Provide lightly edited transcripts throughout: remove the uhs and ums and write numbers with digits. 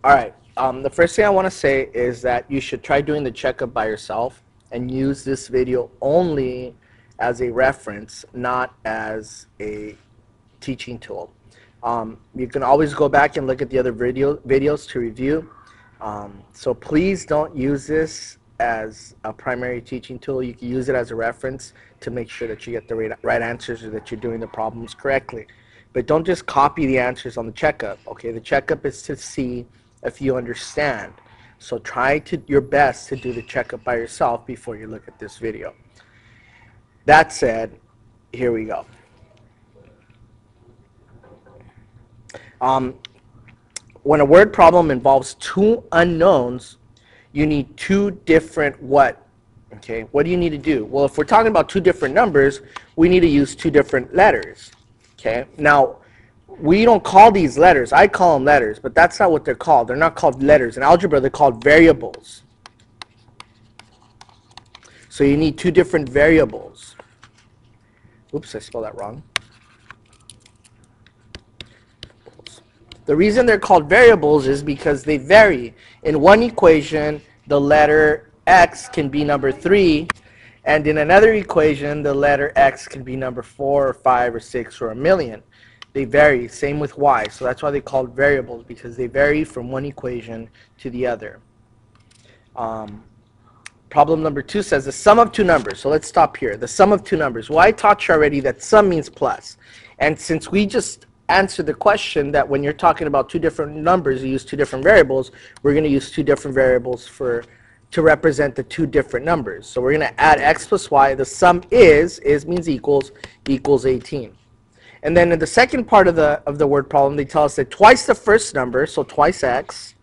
All right. The first thing I want to say is that you should try doing the checkup by yourself and use this video only as a reference, not as a teaching tool. You can always go back and look at the other videos to review. So please don't use this as a primary teaching tool. You can use it as a reference to make sure that you get the right answers or that you're doing the problems correctly. But don't just copy the answers on the checkup. Okay, the checkup is to see if you understand. So try your best to do the checkup by yourself before you look at this video. That said, here we go. When a word problem involves two unknowns, you need two different what? Okay, what do you need to do? Well, if we're talking about two different numbers, we need to use two different letters. Okay, now we don't call these letters. I call them letters, but that's not what they're called. They're not called letters. In algebra, they're called variables. So you need two different variables. Oops, I spelled that wrong. The reason they're called variables is because they vary. In one equation, the letter x can be number 3, and in another equation, the letter x can be number 4 or 5 or 6 or a million. They vary. Same with y. So that's why they're called variables, because they vary from one equation to the other. Problem number 2 says the sum of two numbers. So let's stop here. The sum of two numbers. Well, I taught you already that sum means plus. And since we just answered the question that when you're talking about two different numbers, you use two different variables, we're going to use two different variables to represent the two different numbers. So we're going to add x plus y. The sum is means equals 18. And then in the second part of the word problem, they tell us that twice the first number, so twice x,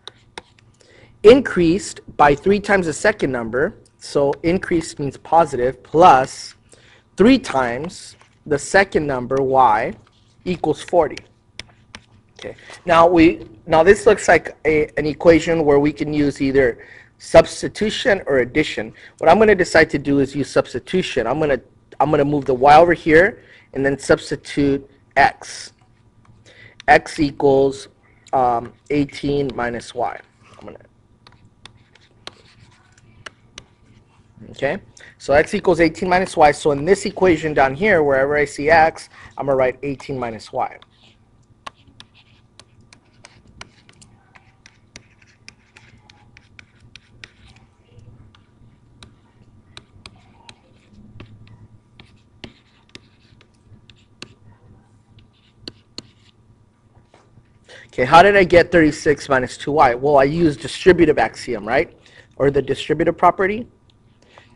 increased by 3 times the second number, so increased means positive, plus 3 times the second number, y, equals 40. Okay. Now this looks like an equation where we can use either substitution or addition. What I'm going to decide to do is use substitution. I'm going to move the y over here and then substitute x. X equals 18 minus y. Okay, so x equals 18 minus y. So in this equation down here, wherever I see x, I'm going to write 18 minus y. Okay, how did I get 36 minus 2y? Well, I used distributive axiom, right? Or the distributive property.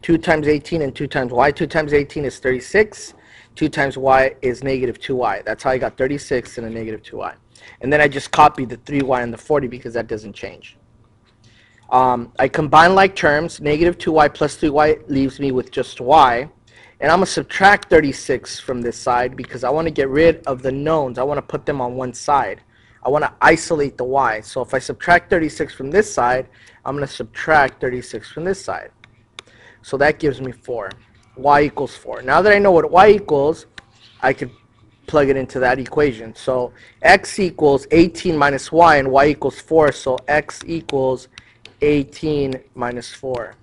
2 times 18 and 2 times y. 2 times 18 is 36. 2 times y is negative 2y. That's how I got 36 and a negative 2y. And then I just copied the 3y and the 40 because that doesn't change. I combine like terms. Negative 2y plus 3y leaves me with just y. And I'm going to subtract 36 from this side because I want to get rid of the knowns. I want to put them on one side. I want to isolate the y. So if I subtract 36 from this side, I'm going to subtract 36 from this side. So that gives me 4. Y equals 4. Now that I know what y equals, I can plug it into that equation. So x equals 18 minus y and y equals 4. So x equals 18 minus 4.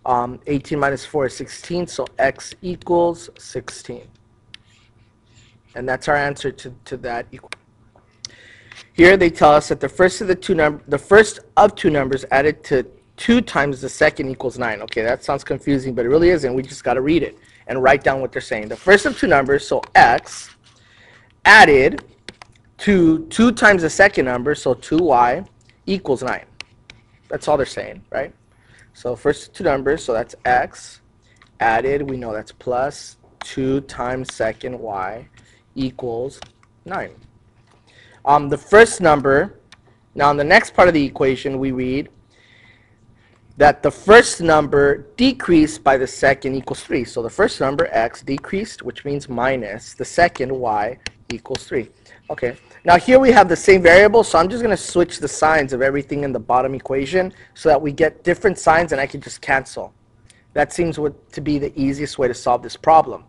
18 minus 4 is 16. So x equals 16. And that's our answer to that equation. Here they tell us that the first of two numbers added to 2 times the second equals 9. Okay, that sounds confusing, but it really isn't. We just got to read it and write down what they're saying. The first of two numbers, so x, added to 2 times the second number, so 2y, equals 9. That's all they're saying, right? So first of two numbers, so that's x, added, we know that's plus 2 times second y, equals 9. The first number, now in the next part of the equation, we read that the first number decreased by the second equals 3. So the first number, x, decreased, which means minus the second, y, equals 3. Okay, now here we have the same variable, so I'm just going to switch the signs of everything in the bottom equation so that we get different signs and I can just cancel. That seems to be the easiest way to solve this problem.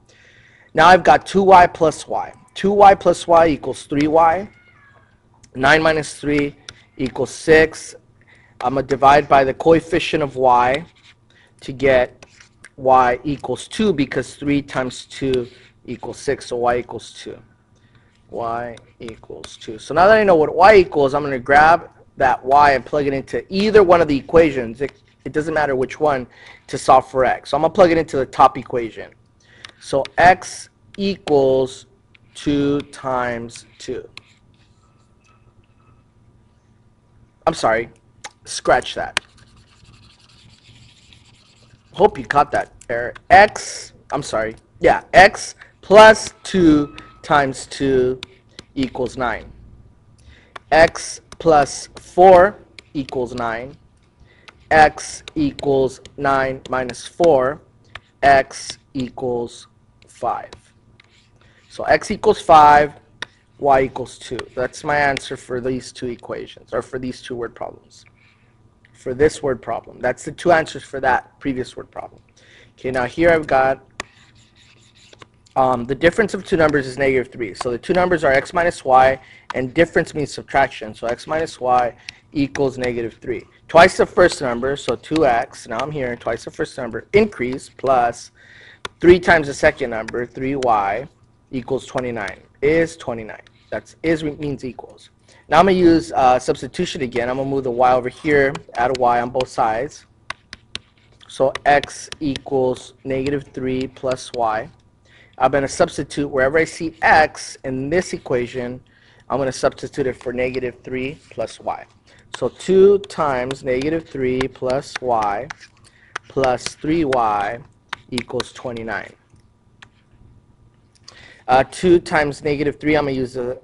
Now I've got 2y plus y. 2y plus y equals 3y. 9 minus 3 equals 6. I'm going to divide by the coefficient of y to get y equals 2 because 3 times 2 equals 6. So y equals 2. Y equals 2. So now that I know what y equals, I'm going to grab that y and plug it into either one of the equations. It doesn't matter which one to solve for x. So I'm going to plug it into the top equation. So x equals 2 times 2. I'm sorry, scratch that. Hope you caught that error. X plus 2 times 2 equals 9. X plus 4 equals 9. X equals 9 minus 4. X equals 5. So x equals 5, y equals 2. That's my answer for these two equations, or for these two word problems. For this word problem. That's the two answers for that previous word problem. Okay, now here I've got the difference of two numbers is negative 3. So the two numbers are x minus y, and difference means subtraction. So x minus y equals negative 3. Twice the first number, so 2x, now I'm here, twice the first number, increase, plus 3 times the second number, 3y, equals 29, is 29. That's is means equals. Now I'm going to use substitution again. I'm going to move the y over here, add a y on both sides. So x equals negative 3 plus y. I'm going to substitute wherever I see x in this equation, I'm going to substitute it for negative 3 plus y. So 2 times negative 3 plus y plus 3y equals 29. 2 times negative 3, I'm going to use the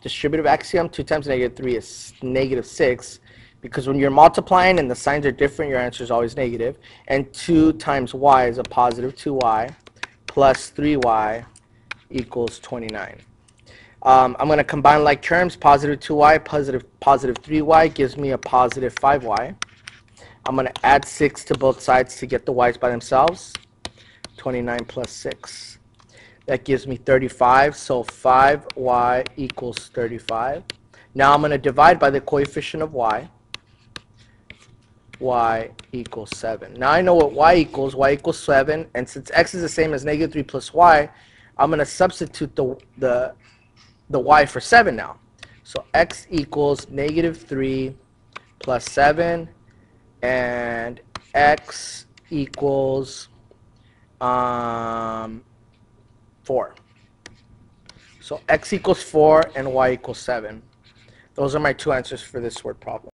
distributive axiom. 2 times negative 3 is negative 6. Because when you're multiplying and the signs are different, your answer is always negative. And 2 times y is a positive 2y plus 3y equals 29. I'm going to combine like terms. Positive 2y, positive 3y gives me a positive 5y. I'm going to add 6 to both sides to get the y's by themselves. 29 plus 6. That gives me 35, so 5y equals 35. Now I'm going to divide by the coefficient of y. Y equals 7. Now I know what y equals. Y equals 7, and since x is the same as negative 3 plus y, I'm going to substitute the y for 7 now. So x equals negative 3 plus 7, and x equals 4. So x equals 4 and y equals 7. Those are my two answers for this word problem.